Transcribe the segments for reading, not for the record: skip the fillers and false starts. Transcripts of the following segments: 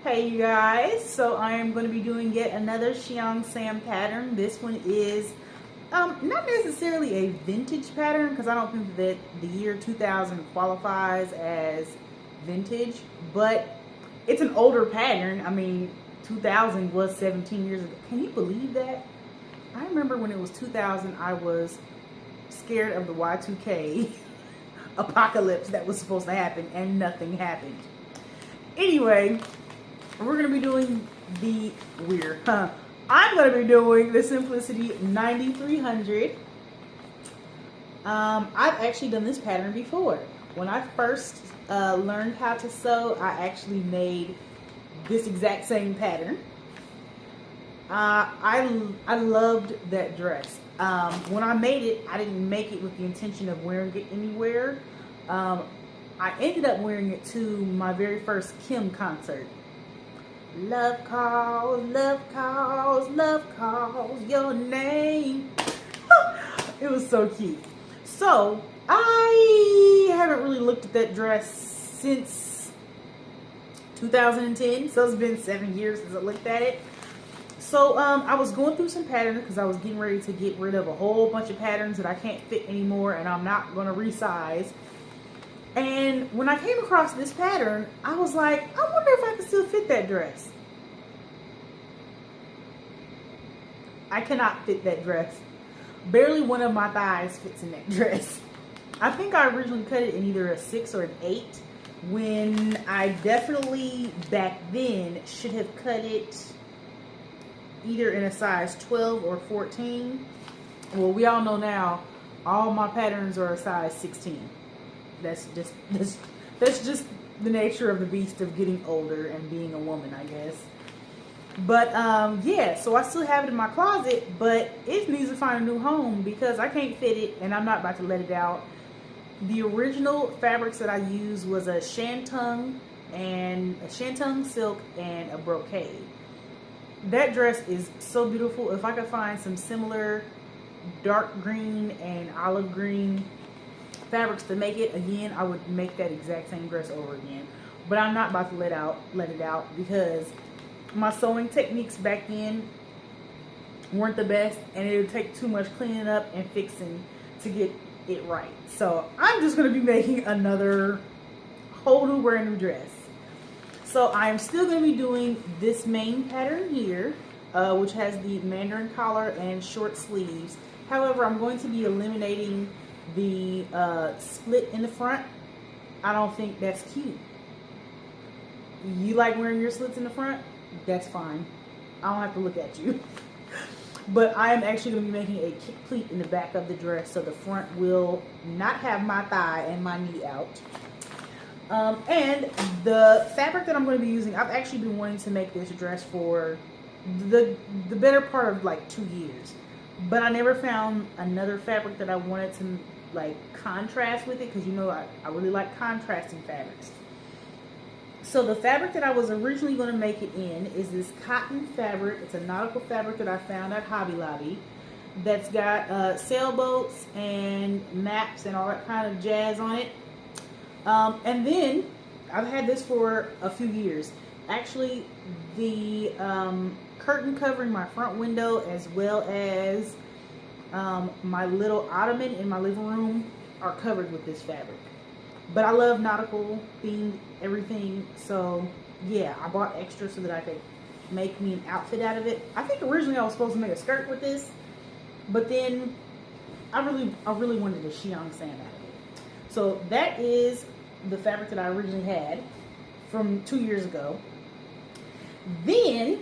Hey you guys, so I am going to be doing yet another Cheongsam pattern. This one is not necessarily a vintage pattern because I don't think that the year 2000 qualifies as vintage, but it's an older pattern. I mean, 2000 was 17 years ago. Can you believe that? I remember when it was 2000, I was scared of the Y2K apocalypse that was supposed to happen and nothing happened. Anyway, we're going to be doing I'm going to be doing the Simplicity 9300. I've actually done this pattern before. When I first learned how to sew, I actually made this exact same pattern. I loved that dress. When I made it, I didn't make it with the intention of wearing it anywhere. I ended up wearing it to my very first Kim concert. Love calls, love calls, love calls your name. It was so cute. So I haven't really looked at that dress since 2010. So it's been 7 years since I looked at it. So I was going through some patterns because I was getting ready to get rid of a whole bunch of patterns that I can't fit anymore and I'm not going to resize. And when I came across this pattern, I was like, I wonder if I can still fit that dress. I cannot fit that dress. Barely one of my thighs fits in that dress. I think I originally cut it in either a 6 or an 8, when I definitely back then should have cut it either in a size 12 or 14. Well, we all know now, all my patterns are a size 16. That's just the nature of the beast of getting older and being a woman, I guess. But yeah, so I still have it in my closet, but it needs to find a new home because I can't fit it and I'm not about to let it out. The original fabrics that I used was a shantung silk and a brocade. That dress is so beautiful. If I could find some similar dark green and olive green fabrics to make it again, I would make that exact same dress over again. But I'm not about to let it out because my sewing techniques back then weren't the best and it would take too much cleaning up and fixing to get it right. So I'm just going to be making another whole new brand new dress. So I am still going to be doing this main pattern here, which has the mandarin collar and short sleeves. However, I'm going to be eliminating the split in the front. I don't think that's cute. You like wearing your slits in the front? That's fine. I don't have to look at you. But I am actually going to be making a kick pleat in the back of the dress so the front will not have my thigh and my knee out. And the fabric that I'm going to be using, I've actually been wanting to make this dress for the better part of like 2 years. But I never found another fabric that I wanted to like contrast with it because you know I really like contrasting fabrics. So the fabric that I was originally going to make it in is this cotton fabric. It's a nautical fabric that I found at Hobby Lobby that's got sailboats and maps and all that kind of jazz on it. And then I've had this for a few years. Actually, the curtain covering my front window as well as my little ottoman in my living room are covered with this fabric. But I love nautical themed everything, so yeah, I bought extra so that I could make me an outfit out of it. I think originally I was supposed to make a skirt with this, but then I really wanted a Cheongsam out of it. So that is the fabric that I originally had from 2 years ago. Then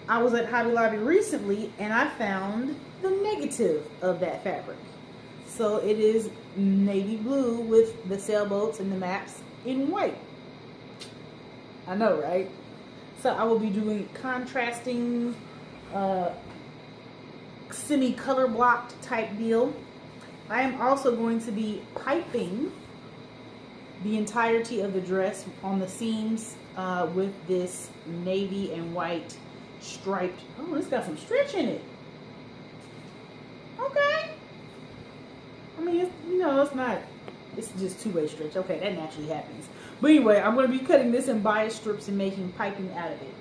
I was at Hobby Lobby recently and I found the negative of that fabric. So it is navy blue with the sailboats and the maps in white. I know, right? So I will be doing contrasting semi-color blocked type deal. I am also going to be piping the entirety of the dress on the seams with this navy and white striped. Oh, it's got some stretch in it. Okay. I mean, it's, you know, it's not It's just two-way stretch. Okay, that naturally happens. But anyway, I'm going to be cutting this in bias strips and making piping out of it.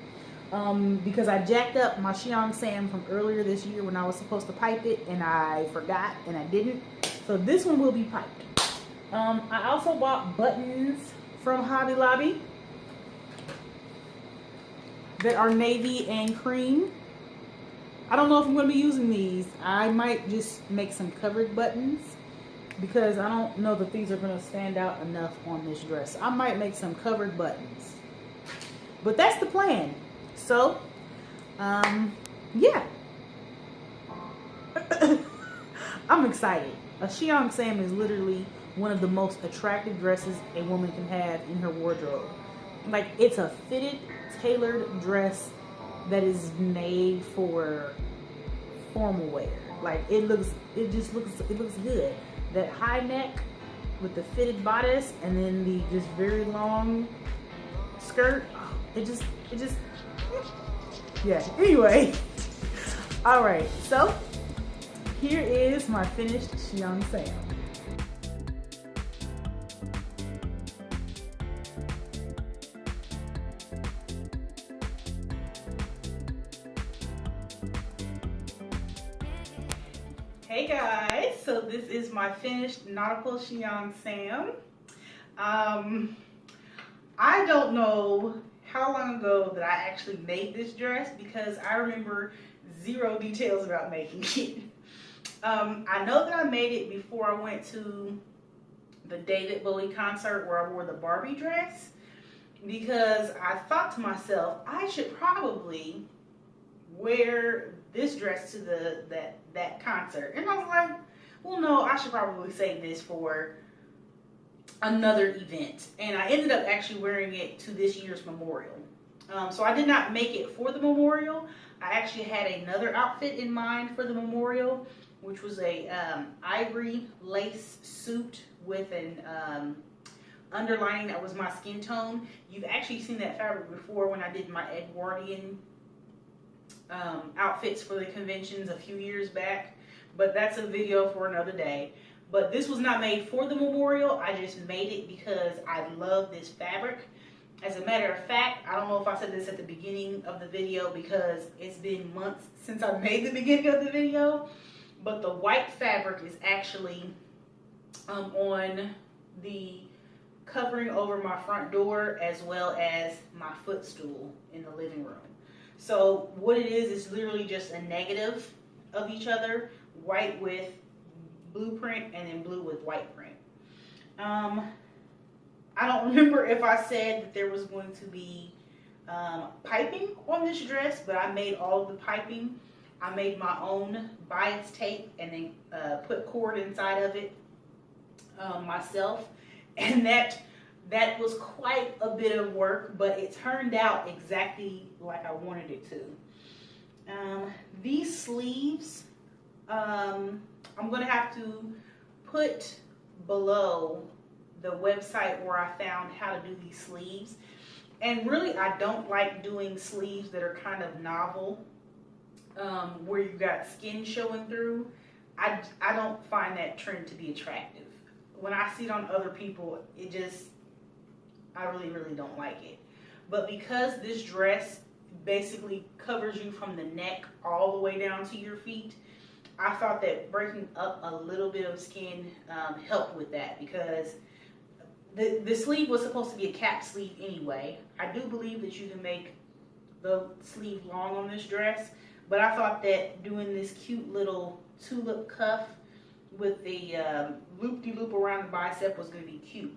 Because I jacked up my Cheongsam from earlier this year when I was supposed to pipe it, and I forgot and I didn't. So this one will be piped. I also bought buttons from Hobby Lobby that are navy and cream. I don't know if I'm going to be using these. I might just make some covered buttons because I don't know that these are going to stand out enough on this dress. I might make some covered buttons. But that's the plan. So, yeah. I'm excited. A Cheongsam is literally one of the most attractive dresses a woman can have in her wardrobe. Like, it's a fitted, tailored dress that is made for formal wear. Like, it looks good. That high neck with the fitted bodice and then the just very long skirt. It just yeah. Anyway, all right. So here is my finished Cheongsam. Hey guys, so this is my finished Nautical Cheongsam. I don't know how long ago that I actually made this dress because I remember zero details about making it. I know that I made it before I went to the David Bowie concert where I wore the Barbie dress because I thought to myself, I should probably wear this dress to that concert. And I was like, well, no, I should probably save this for another event. And I ended up actually wearing it to this year's memorial. So I did not make it for the memorial. I actually had another outfit in mind for the memorial, which was a ivory lace suit with an underlining that was my skin tone. You've actually seen that fabric before when I did my Edwardian outfits for the conventions a few years back, but that's a video for another day. But this was not made for the memorial. I just made it because I love this fabric. As a matter of fact, I don't know if I said this at the beginning of the video because it's been months since I made the beginning of the video, but the white fabric is actually on the covering over my front door as well as my footstool in the living room. So what it is literally just a negative of each other, white with blue print and then blue with white print. I don't remember if I said that there was going to be piping on this dress, but I made all of the piping. I made my own bias tape and then put cord inside of it myself, and that was quite a bit of work, but it turned out exactly like I wanted it to. These sleeves, I'm going to have to put below the website where I found how to do these sleeves. And really, I don't like doing sleeves that are kind of novel, where you've got skin showing through. I don't find that trend to be attractive. When I see it on other people, I really, really don't like it. But because this dress basically covers you from the neck all the way down to your feet, I thought that breaking up a little bit of skin helped with that, because the sleeve was supposed to be a cap sleeve anyway. I do believe that you can make the sleeve long on this dress, but I thought that doing this cute little tulip cuff with the loop-de-loop around the bicep was going to be cute.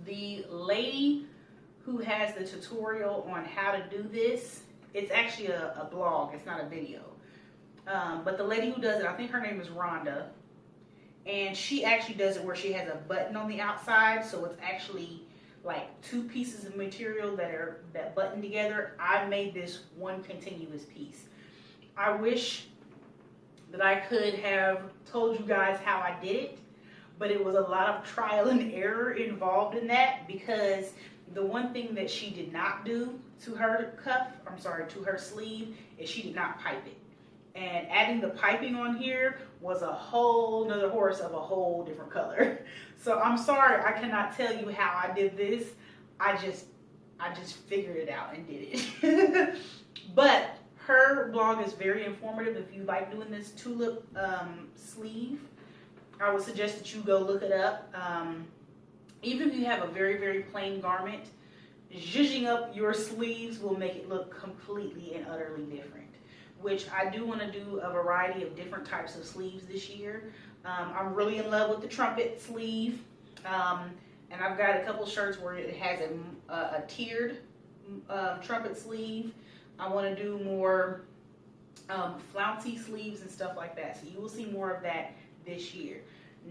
The lady who has the tutorial on how to do this, it's actually a blog, it's not a video. But the lady who does it, I think her name is Rhonda, and she actually does it where she has a button on the outside, so it's actually like two pieces of material that button together. I made this one continuous piece. I wish that I could have told you guys how I did it, but it was a lot of trial and error involved in that, because the one thing that she did not do to her cuff, to her sleeve, is she did not pipe it. And adding the piping on here was a whole nother horse of a whole different color. So I'm sorry, I cannot tell you how I did this. I just figured it out and did it. But her blog is very informative. If you like doing this tulip sleeve, I would suggest that you go look it up. Even if you have a very, very plain garment, zhuzhing up your sleeves will make it look completely and utterly different. Which I do want to do a variety of different types of sleeves this year. I'm really in love with the trumpet sleeve. And I've got a couple shirts where it has a tiered trumpet sleeve. I want to do more flouncy sleeves and stuff like that. So you will see more of that this year.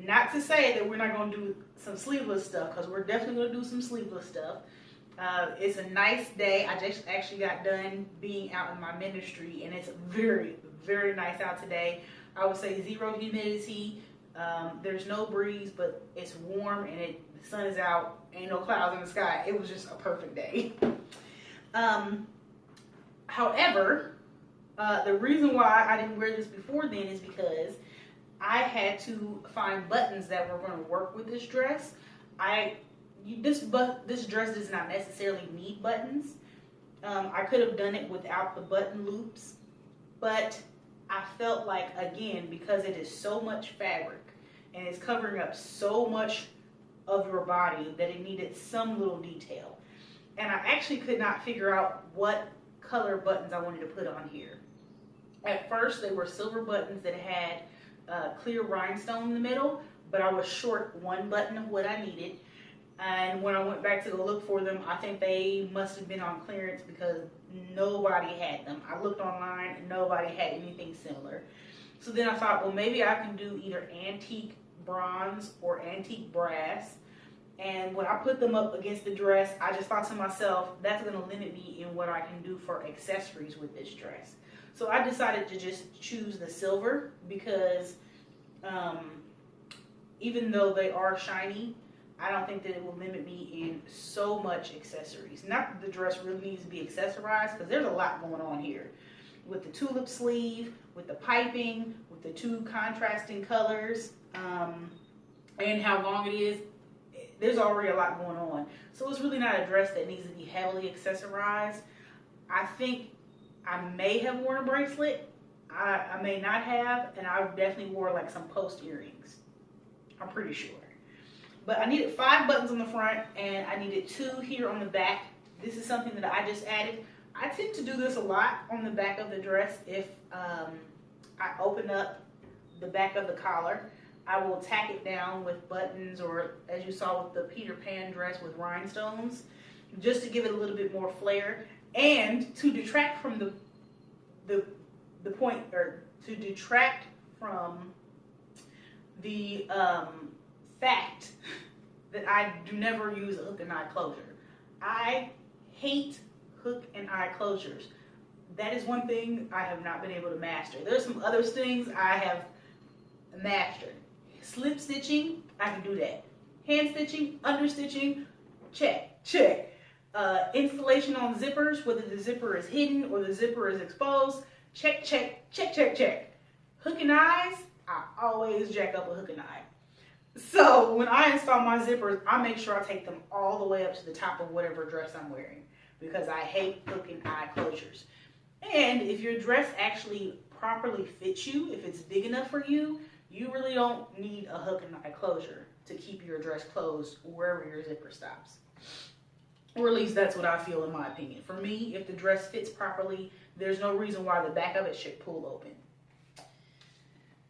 Not to say that we're not going to do some sleeveless stuff, because we're definitely going to do some sleeveless stuff. It's a nice day. I just actually got done being out in my ministry, and it's very, very nice out today. I would say 0 humidity. There's no breeze, but it's warm, and the sun is out. Ain't no clouds in the sky. It was just a perfect day. However, the reason why I didn't wear this before then is because I had to find buttons that were going to work with this dress. This dress does not necessarily need buttons. I could have done it without the button loops, but I felt like, again, because it is so much fabric and it's covering up so much of your body, that it needed some little detail. And I actually could not figure out what color buttons I wanted to put on here. At first, they were silver buttons that had clear rhinestone in the middle, but I was short one button of what I needed. And when I went back to go look for them, I think they must have been on clearance because nobody had them. I looked online and nobody had anything similar. So then I thought, well, maybe I can do either antique bronze or antique brass. And when I put them up against the dress, I just thought to myself, that's going to limit me in what I can do for accessories with this dress. So I decided to just choose the silver because even though they are shiny, I don't think that it will limit me in so much accessories. Not that the dress really needs to be accessorized, because there's a lot going on here. With the tulip sleeve, with the piping, with the 2 contrasting colors, and how long it is, there's already a lot going on. So it's really not a dress that needs to be heavily accessorized. I think I may have worn a bracelet. I may not have, and I definitely wore like some post earrings. I'm pretty sure. But I needed 5 buttons on the front, and I needed 2 here on the back. This is something that I just added. I tend to do this a lot on the back of the dress. If I open up the back of the collar, I will tack it down with buttons, or as you saw with the Peter Pan dress with rhinestones, just to give it a little bit more flair, and to detract from the point, or to detract from the fact that I do never use a hook and eye closure. I hate hook and eye closures. That is one thing I have not been able to master. There's some other things I have mastered. Slip stitching, I can do that. Hand stitching, under stitching, check. Installation on zippers, whether the zipper is hidden or the zipper is exposed, check. Hook and eyes, I always jack up a hook and eye. So when I install my zippers, I make sure I take them all the way up to the top of whatever dress I'm wearing, because I hate hook and eye closures. And if your dress actually properly fits you, if it's big enough for you, you really don't need a hook and eye closure to keep your dress closed wherever your zipper stops. Or at least that's what I feel, in my opinion. For me, if the dress fits properly, there's no reason why the back of it should pull open.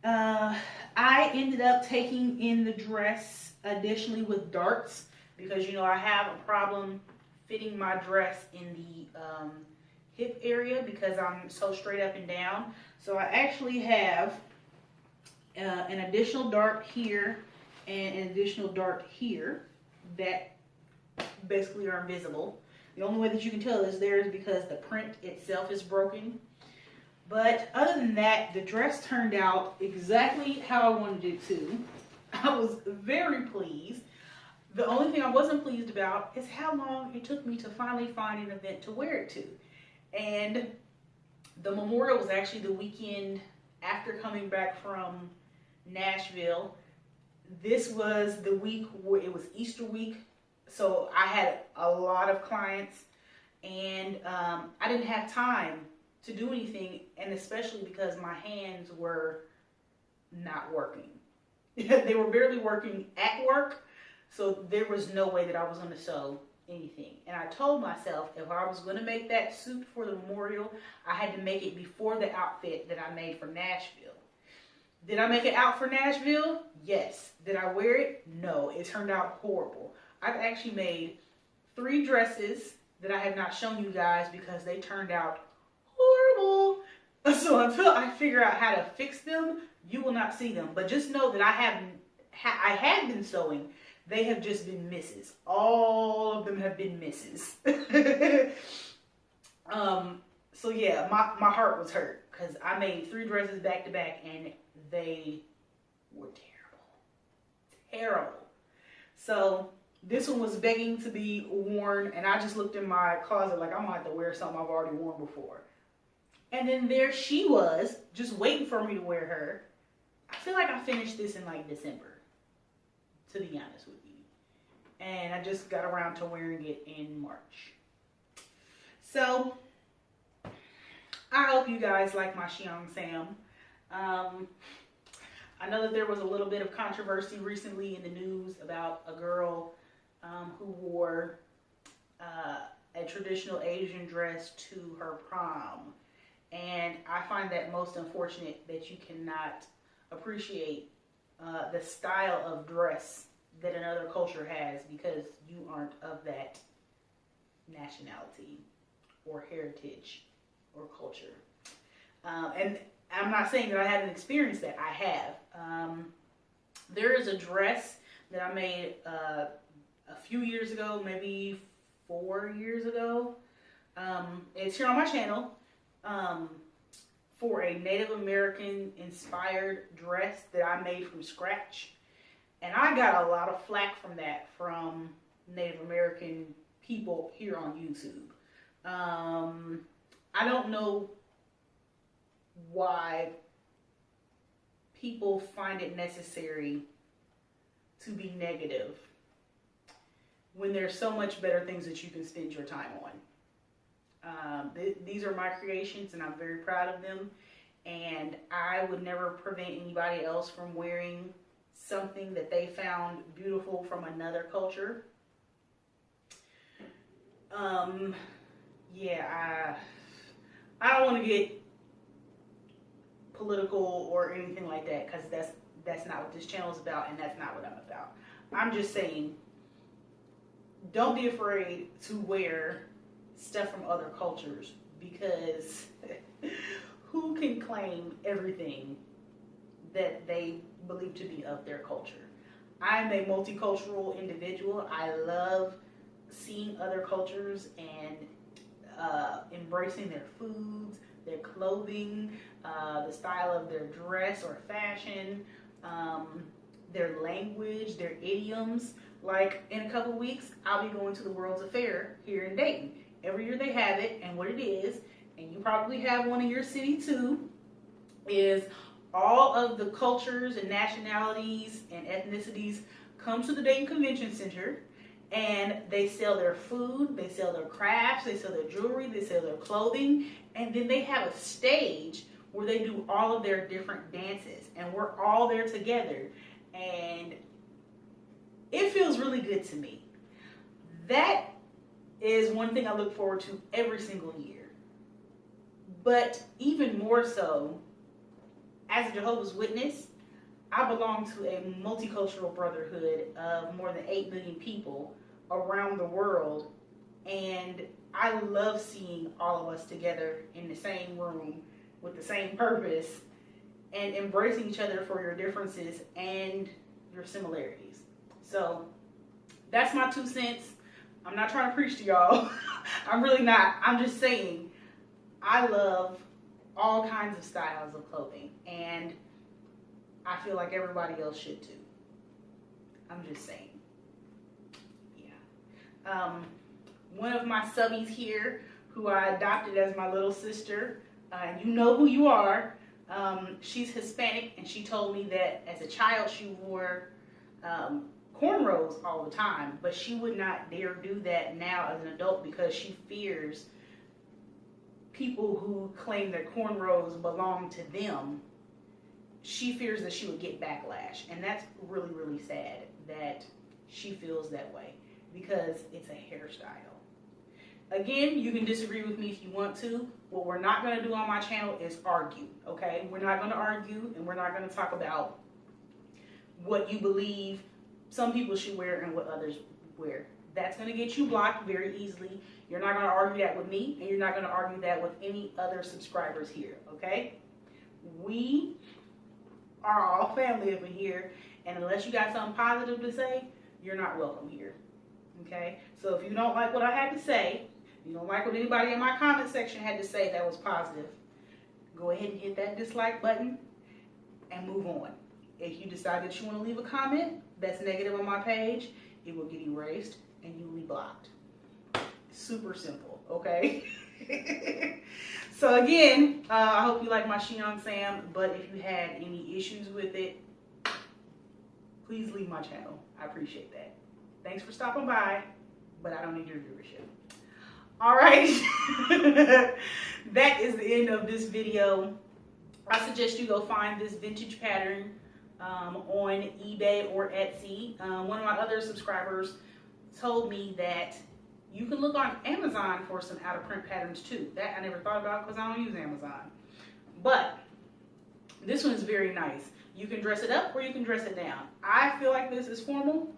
I ended up taking in the dress additionally with darts, because I have a problem fitting my dress in the hip area because I'm so straight up and down. So I actually have an additional dart here and an additional dart here that basically are invisible. The only way that you can tell is there is because the print itself is broken. But other than that, the dress turned out exactly how I wanted it to. I was very pleased. The only thing I wasn't pleased about is how long it took me to finally find an event to wear it to. And The memorial was actually the weekend after coming back from Nashville. This was the week where it was Easter week, so I had a lot of clients, and I didn't have time to do anything, and especially because my hands were not working. They were barely working at work, so there was no way that I was going to sew anything. And I told myself if I was going to make that suit for the memorial, I had to make it before the outfit that I made for Nashville. Did I make it out for Nashville? Yes. Did I wear it? No. It turned out horrible. I've actually made 3 dresses that I have not shown you guys because they turned out horrible. So until I figure out how to fix them, you will not see them. But just know that I have been sewing. They have just been misses. All of them have been misses. So yeah, my heart was hurt because I made 3 dresses back to back and they were terrible. So this one was begging to be worn, and I just looked in my closet like I'm gonna have to wear something I've already worn before. And then there she was, just waiting for me to wear her. I feel like I finished this in like December, to be honest with you. And I just got around to wearing it in March. So I hope you guys like my Cheongsam. I know that there was a little bit of controversy recently in the news about a girl who wore a traditional Asian dress to her prom. And I find that most unfortunate that you cannot appreciate the style of dress that another culture has because you aren't of that nationality or heritage or culture. And I'm not saying that I haven't experienced that. I have. There is a dress that I made a few years ago, maybe 4 years ago. It's here on my channel for a Native American inspired dress that I made from scratch. And I got a lot of flack from that from Native American people here on YouTube. I don't know why people find it necessary to be negative when there's so much better things that you can spend your time on. These are my creations and I'm very proud of them, and I would never prevent anybody else from wearing something that they found beautiful from another culture. Yeah, I don't want to get political or anything like that because that's not what this channel is about, and that's not what I'm about. I'm just saying, don't be afraid to wear stuff from other cultures, because who can claim everything that they believe to be of their culture? I'm a multicultural individual. I love seeing other cultures and embracing their foods, their clothing, the style of their dress or fashion, their language, their idioms. Like in a couple weeks, I'll be going to the World's Fair here in Dayton. Every year they have it, and what it is, and you probably have one in your city too, is all of the cultures and nationalities and ethnicities come to the Dayton Convention Center, and they sell their food, they sell their crafts, they sell their jewelry, they sell their clothing, and then they have a stage where they do all of their different dances, and we're all there together, and it feels really good to me. That is one thing I look forward to every single year. But even more so, as a Jehovah's Witness, I belong to a multicultural brotherhood of more than 8 million people around the world, and I love seeing all of us together in the same room with the same purpose and embracing each other for your differences and your similarities. So that's my 2 cents. I'm not trying to preach to y'all. I'm really not. I'm just saying I love all kinds of styles of clothing, and I feel like everybody else should too. I'm just saying. Yeah. One of my subbies here, who I adopted as my little sister, You know who you are. She's Hispanic, and she told me that as a child she wore cornrows all the time, but she would not dare do that now as an adult because she fears people who claim their cornrows belong to them. She fears that she would get backlash, and that's really, really sad that she feels that way because it's a hairstyle. Again, you can disagree with me if you want to. What we're not going to do on my channel is argue, okay? We're not going to argue, and we're not going to talk about what you believe some people should wear and what others wear. That's going to get you blocked very easily. You're not going to argue that with me, and you're not going to argue that with any other subscribers here, okay? We are all family over here, and unless you got something positive to say, you're not welcome here, okay? So if you don't like what I had to say, you don't like what anybody in my comment section had to say that was positive, go ahead and hit that dislike button and move on. If you decide that you want to leave a comment that's negative on my page, it will get erased and you will be blocked. Super simple, okay? So again, I hope you like my Cheongsam, but if you had any issues with it, please leave my channel. I appreciate that. Thanks for stopping by, but I don't need your viewership. All right, that is the end of this video. I suggest you go find this vintage pattern on eBay or Etsy. One of my other subscribers told me that you can look on Amazon for some out-of-print patterns too. That I never thought about because I don't use Amazon. But this one is very nice. You can dress it up or you can dress it down. I feel like this is formal.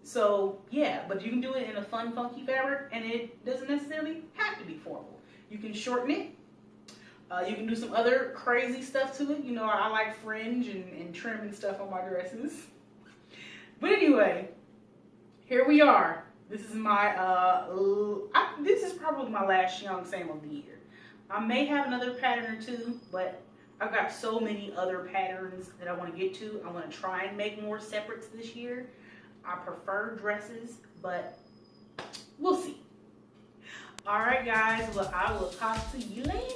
So yeah, but you can do it in a fun, funky fabric, and it doesn't necessarily have to be formal. You can shorten it. You can do some other crazy stuff to it. You know, I like fringe and trim and stuff on my dresses. But anyway, here we are. This is my, this is probably my last Cheongsam of the year. I may have another pattern or two, but I've got so many other patterns that I want to get to. I want to try and make more separates this year. I prefer dresses, but we'll see. All right, guys. Well, I will talk to you later.